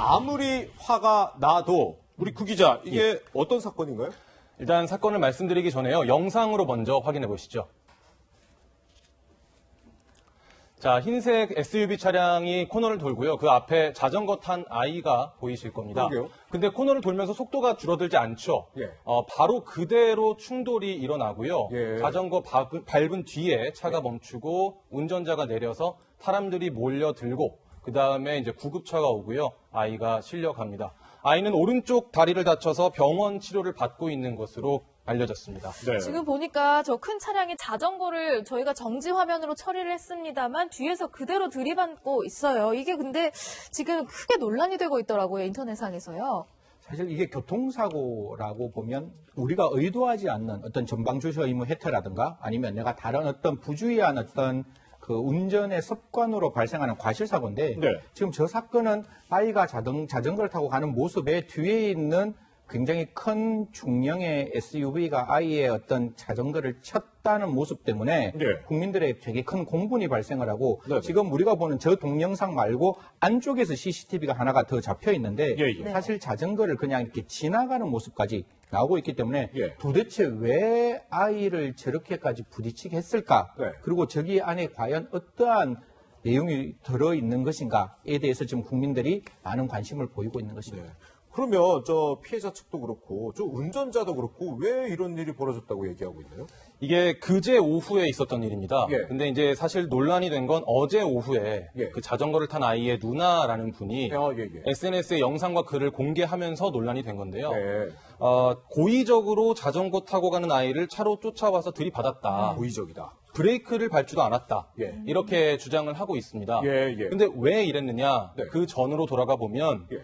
아무리 화가 나도 우리 구 기자 이게 어떤 사건인가요? 일단 사건을 말씀드리기 전에요. 영상으로 먼저 확인해 보시죠. 자, 흰색 SUV 차량이 코너를 돌고요. 그 앞에 자전거 탄 아이가 보이실 겁니다. 그러게요. 근데 코너를 돌면서 속도가 줄어들지 않죠. 예. 바로 그대로 충돌이 일어나고요. 예. 자전거 밟은 뒤에 차가 멈추고 운전자가 내려서 사람들이 몰려들고 그 다음에 이제 구급차가 오고요. 아이가 실려갑니다. 아이는 오른쪽 다리를 다쳐서 병원 치료를 받고 있는 것으로 알려졌습니다. 네. 지금 보니까 저 큰 차량이 자전거를 저희가 정지 화면으로 처리를 했습니다만 뒤에서 그대로 들이받고 있어요. 이게 근데 지금 크게 논란이 되고 있더라고요. 인터넷상에서요. 사실 이게 교통사고라고 보면 우리가 의도하지 않는 어떤 전방주시 의무 해태라든가 아니면 내가 다른 어떤 부주의한 어떤 그 운전의 습관으로 발생하는 과실사고인데 네. 지금 저 사건은 아이가 자전거를 타고 가는 모습에 뒤에 있는 굉장히 큰 중형의 SUV가 아이의 어떤 자전거를 쳤다는 모습 때문에 네. 국민들의 되게 큰 공분이 발생을 하고 네네. 지금 우리가 보는 저 동영상 말고 안쪽에서 CCTV가 하나가 더 잡혀 있는데 예, 예. 사실 자전거를 그냥 이렇게 지나가는 모습까지 나오고 있기 때문에 예. 도대체 왜 아이를 저렇게까지 부딪히게 했을까? 네. 그리고 저기 안에 과연 어떠한 내용이 들어있는 것인가에 대해서 지금 국민들이 많은 관심을 보이고 있는 것입니다. 네. 그러면 저 피해자 측도 그렇고 저 운전자도 그렇고 왜 이런 일이 벌어졌다고 얘기하고 있나요? 이게 그제 오후에 있었던 일입니다. 예. 근데 이제 사실 논란이 된 건 어제 오후에 예. 그 자전거를 탄 아이의 누나라는 분이 예. SNS에 영상과 글을 공개하면서 논란이 된 건데요. 네. 고의적으로 자전거 타고 가는 아이를 차로 쫓아와서 들이받았다. 고의적이다. 브레이크를 밟지도 않았다. 예. 이렇게 주장을 하고 있습니다. 예. 근데 왜 이랬느냐? 네. 그 전으로 돌아가 보면 예.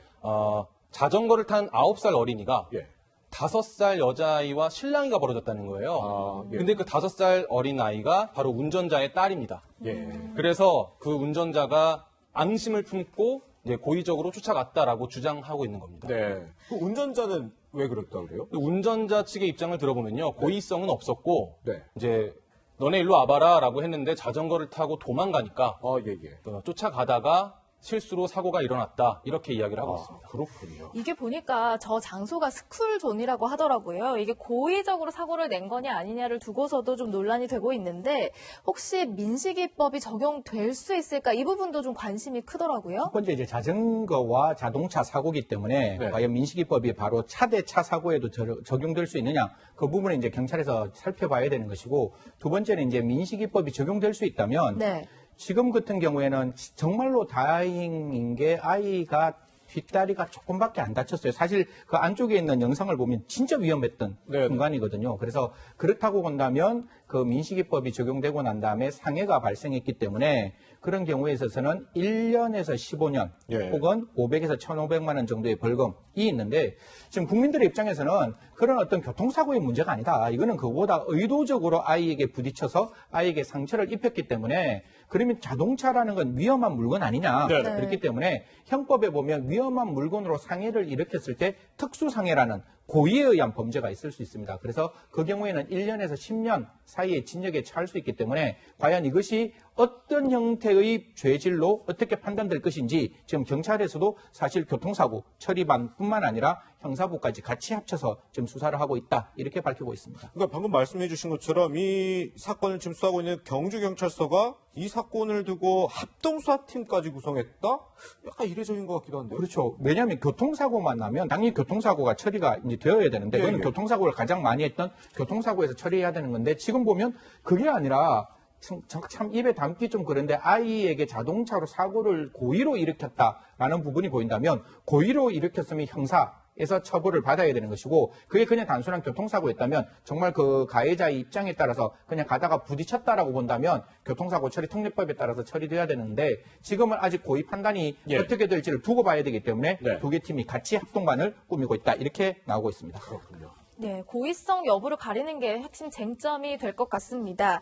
자전거를 탄 9살 어린이가 예. 5살 여자아이와 실랑이가 벌어졌다는 거예요. 아, 예. 근데 그 5살 어린 아이가 바로 운전자의 딸입니다. 예. 그래서 그 운전자가 앙심을 품고 이제 고의적으로 쫓아갔다라고 주장하고 있는 겁니다. 네. 그 운전자는 왜 그랬다 그래요? 운전자 측의 입장을 들어보면요. 고의성은 없었고 네. 이제 너네 일로 와봐라라고 했는데 자전거를 타고 도망가니까 예. 쫓아가다가 실수로 사고가 일어났다. 이렇게 이야기를 하고 있습니다. 그렇군요. 이게 보니까 저 장소가 스쿨존이라고 하더라고요. 이게 고의적으로 사고를 낸 거냐 아니냐를 두고서도 좀 논란이 되고 있는데 혹시 민식이법이 적용될 수 있을까? 이 부분도 좀 관심이 크더라고요. 첫 번째 이제 자전거와 자동차 사고기 때문에 네. 과연 민식이법이 바로 차 대 차 사고에도 적용될 수 있느냐 그 부분은 이제 경찰에서 살펴봐야 되는 것이고 두 번째는 이제 민식이법이 적용될 수 있다면 네. 지금 같은 경우에는 정말로 다행인 게 아이가 뒷다리가 조금밖에 안 다쳤어요. 사실 그 안쪽에 있는 영상을 보면 진짜 위험했던 네네. 순간이거든요. 그래서 그렇다고 본다면 그 민식이법이 적용되고 난 다음에 상해가 발생했기 때문에 그런 경우에 있어서는 1년에서 15년 예. 혹은 500에서 1,500만 원 정도의 벌금이 있는데 지금 국민들의 입장에서는 그런 어떤 교통사고의 문제가 아니다. 이거는 그보다 의도적으로 아이에게 부딪혀서 아이에게 상처를 입혔기 때문에 그러면 자동차라는 건 위험한 물건 아니냐. 네. 그렇기 때문에 형법에 보면 위험한 물건으로 상해를 일으켰을 때 특수상해라는 고의에 의한 범죄가 있을 수 있습니다. 그래서 그 경우에는 1년에서 10년 사이에 징역에 처할 수 있기 때문에 과연 이것이 어떤 형태의 죄질로 어떻게 판단될 것인지 지금 경찰에서도 사실 교통사고 처리반뿐만 아니라 형사부까지 같이 합쳐서 지금 수사를 하고 있다. 이렇게 밝히고 있습니다. 그러니까 방금 말씀해 주신 것처럼 이 사건을 지금 수사하고 있는 경주경찰서가 이 사건을 두고 합동수사팀까지 구성했다? 약간 이례적인 것 같기도 한데요. 그렇죠. 왜냐하면 교통사고만 나면 당연히 교통사고가 처리가 이제 되어야 되는데 예, 그건 예. 교통사고를 가장 많이 했던 교통사고에서 처리해야 되는 건데 지금 보면 그게 아니라 참 입에 담기 좀 그런데 아이에게 자동차로 사고를 고의로 일으켰다라는 부분이 보인다면 고의로 일으켰으면 형사에서 처벌을 받아야 되는 것이고 그게 그냥 단순한 교통사고였다면 정말 그 가해자의 입장에 따라서 그냥 가다가 부딪혔다라고 본다면 교통사고 처리 특례법에 따라서 처리돼야 되는데 지금은 아직 고의 판단이 예. 어떻게 될지를 두고 봐야 되기 때문에 네. 두 개 팀이 같이 합동반을 꾸미고 있다 이렇게 나오고 있습니다. 그렇군요. 네, 고의성 여부를 가리는 게 핵심 쟁점이 될 것 같습니다.